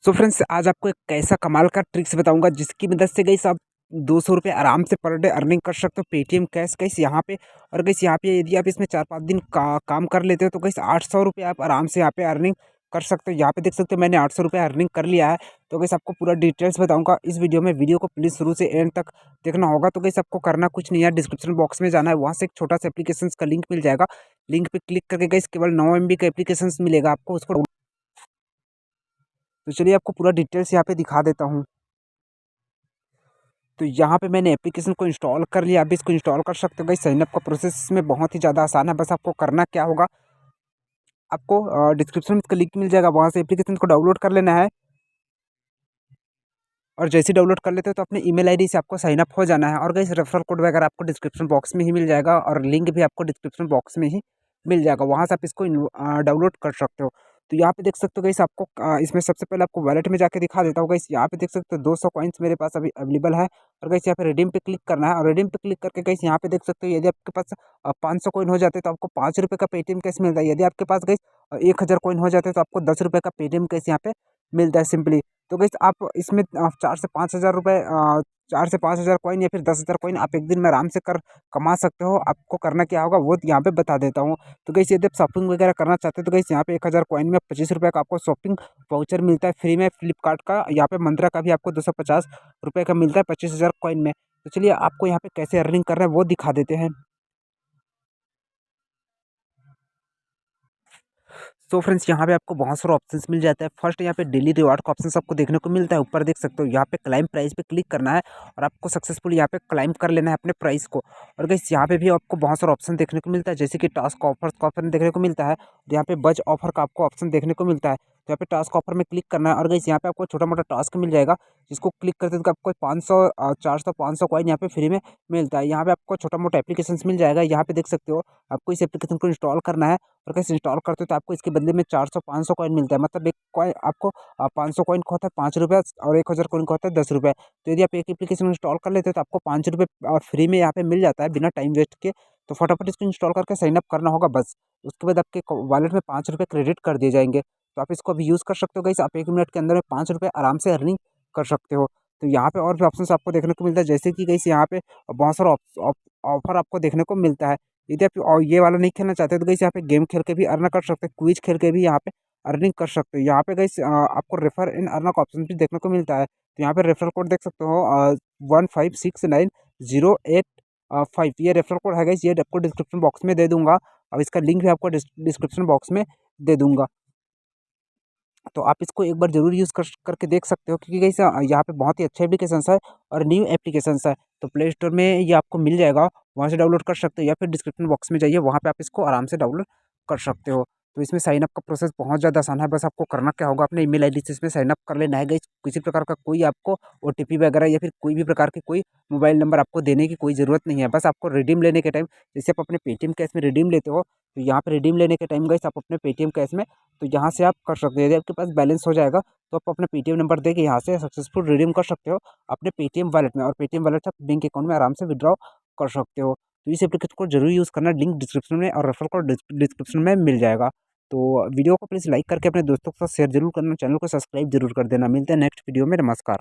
So friends आज आपको एक ऐसा कमाल का ट्रिक्स बताऊंगा जिसकी मदद से गाइस आप 200 रुपये आराम से पर डे अर्निंग कर सकते हो पेटीएम कैश गाइस यहाँ पे। और गाइस यहाँ पे यदि आप इसमें 4-5 दिन काम कर लेते हो तो गाइस 800 रुपये आप आराम से यहाँ पे अर्निंग कर सकते हो। यहाँ पे देख सकते हो मैंने 800 रुपये अर्निंग कर लिया है। तो गाइस आपको पूरा डिटेल्स बताऊंगा इस वीडियो में। वीडियो को प्लीज़ शुरू से एंड तक देखना होगा। तो गाइस आपको करना कुछ नहीं है, डिस्क्रिप्शन बॉक्स में जाना है, वहाँ से एक छोटा सा एप्लीकेशन का लिंक मिल जाएगा। लिंक पे क्लिक करके गाइस केवल 9 MB का एप्लीकेशन मिलेगा आपको, उसको तो चलिए आपको पूरा डिटेल्स यहाँ पे दिखा देता हूँ। तो यहाँ पे मैंने एप्लीकेशन को इंस्टॉल कर लिया। अभी इसको इंस्टॉल कर सकते हो गाइस। साइन अप का प्रोसेस इसमें बहुत ही ज़्यादा आसान है। बस आपको करना क्या होगा, आपको डिस्क्रिप्शन का लिंक मिल जाएगा, वहाँ से एप्लीकेशन को डाउनलोड कर लेना है। और जैसे ही डाउनलोड कर लेते हो तो अपने ईमेल आईडी से आपको साइन अप हो जाना है। और गाइस रेफरल कोड वगैरह आपको डिस्क्रिप्शन बॉक्स में ही मिल जाएगा और लिंक भी आपको डिस्क्रिप्शन बॉक्स में ही मिल जाएगा, वहाँ से आप इसको डाउनलोड कर सकते हो। तो यहाँ पे देख सकते हो गाइस आपको इसमें सबसे पहले आपको वॉलेट में जाके दिखा देता हूँ गाइस। यहाँ पे देख सकते हो 200 कॉइन्स मेरे पास अभी अवेलेबल है। और गाइस यहाँ पे रिडीम पे क्लिक करना है और रिडीम पे क्लिक करके गाइस यहाँ पे देख सकते हो यदि आपके पास 500 कॉइन हो जाते हैं तो आपको 5 रुपये का पेटीएम कैश मिलता है। यदि आपके पास गाइस 1000 कॉइन हो जाते हैं तो आपको 10 रुपये का पेटीएम कैश यहाँ पे मिलता है सिंपली। तो गाइस आप इसमें 4 से 5 हज़ार कॉइन या फिर 10,000 कॉइन आप एक दिन में आराम से कमा सकते हो। आपको करना क्या होगा वो यहाँ पे बता देता हूँ। तो गाइस यदि आप शॉपिंग वगैरह करना चाहते हो तो गाइस यहाँ पे 1000 कॉइन में 25 रुपये का आपको शॉपिंग वाउचर मिलता है फ्री में फ्लिपकार्ट का। यहाँ पे मंत्रा का भी आपको 250 रुपये का मिलता है 25,000 कॉइन में। तो चलिए आपको यहाँ पे कैसे अर्निंग करना है वो दिखा देते हैं। सो फ्रेंड्स यहाँ पे आपको बहुत सारे ऑप्शंस मिल जाता है। फर्स्ट यहाँ पे डेली रिवार्ड का ऑप्शन आपको देखने को मिलता है, ऊपर देख सकते हो। यहाँ पे क्लाइम प्राइस पे क्लिक करना है और आपको सक्सेसफुल यहाँ पे क्लाइम कर लेना है अपने प्राइस को। और गाइस यहाँ पे भी आपको बहुत सारा ऑप्शन देखने को मिलता है, जैसे कि टास्क ऑफर्स का ऑप्शन देखने को मिलता है। तो यहाँ पे बज ऑफर का आपको ऑप्शन देखने को मिलता है। तो यहाँ पे टास्क ऑफर में क्लिक करना है और गाइस यहाँ पे आपको छोटा मोटा टास्क मिल जाएगा, जिसको क्लिक करते हैं तो आपको 500 400 500 कॉइन यहाँ पे फ्री में मिलता है। यहाँ पे आपको छोटा मोटा एप्लीकेशन मिल जाएगा। यहाँ पे देख सकते हो आपको इस एप्लीकेशन को इंस्टॉल करना है और कैसे इंस्टॉल करते हो तो आपको इसके बदले में 400-500 कॉइन मिलता है। मतलब एक कॉइन आपको 500 कॉइन का होता है 5 रुपये और 1000 कॉइन का होता है 10 रुपये। तो यदि आप एक एप्लीकेशन इंस्टॉल कर लेते हो तो आपको 5 रुपये फ्री में यहाँ पे मिल जाता है बिना टाइम वेस्ट के। तो फटाफट इसको इंस्टॉल करके साइन अप करना होगा बस। उसके बाद आपके वॉलेट में 5 रुपये क्रेडिट कर दिए जाएंगे। तो आप इसको अभी यूज़ कर सकते हो गाइस। आप 1 मिनट के अंदर में 5 रुपये आराम से अर्निंग कर सकते हो। तो यहाँ पे और भी ऑप्शन आपको देखने को मिलता है, जैसे कि गाइस यहाँ पे बहुत सारा ऑफर आपको देखने को मिलता है। यदि आप और ये वाला नहीं खेलना चाहते तो गाइस यहाँ पे गेम खेल के भी अर्न कर सकते हैं, क्विज खेल के भी यहाँ पे अर्निंग कर सकते हो। यहाँ पे गाइस आपको रेफर इन अर्न का ऑप्शन भी देखने को मिलता है। तो यहाँ पे रेफरल कोड देख सकते हो 156908 5। ये रेफरल कोड है गाइस, ये आपको डिस्क्रिप्शन बॉक्स में दे दूंगा। अब इसका लिंक भी आपको डिस्क्रिप्शन बॉक्स में दे दूंगा। तो आप इसको एक बार ज़रूर यूज़ करके देख सकते हो, क्योंकि गाइस यहाँ पे बहुत ही अच्छे एप्लीकेशंस है और न्यू एप्लीकेशंस है। तो प्ले स्टोर में ये आपको मिल जाएगा, वहाँ से डाउनलोड कर सकते हो या फिर डिस्क्रिप्शन बॉक्स में जाइए, वहाँ पे आप इसको आराम से डाउनलोड कर सकते हो। तो इसमें साइन अप का प्रोसेस बहुत ज़्यादा आसान है। बस आपको करना क्या होगा, अपने ईमेल आईडी से इसमें साइन अप कर लेना है गाइस। किसी प्रकार का कोई आपको ओटीपी वगैरह या फिर कोई भी प्रकार की कोई मोबाइल नंबर आपको देने की कोई ज़रूरत नहीं है। बस आपको रिडीम लेने के टाइम, जैसे आप अपने पेटीएम कैश में रिडीम लेते हो, तो यहाँ पे रिडीम लेने के टाइम गाइस आप अपने पेटीएम कैश में तो यहाँ से आप कर सकते हो। यदि आपके पास बैलेंस हो जाएगा तो आप अपना पेटीएम नंबर देके यहाँ से सक्सेसफुल रिडीम कर सकते हो अपने पेटीएम वॉलेट में, और पेटीएम वॉलेट से आप बैंक अकाउंट में आराम से विड्रॉ कर सकते हो। तो इस एप्लीकेशन को जरूर यूज़ करना, लिंक डिस्क्रिप्शन में और रेफरल कोड डिस्क्रिप्शन में मिल जाएगा। तो वीडियो को प्लीज़ लाइक करके अपने दोस्तों के साथ शेयर जरूर करना, चैनल को सब्सक्राइब जरूर कर देना। मिलते हैं नेक्स्ट वीडियो में, नमस्कार।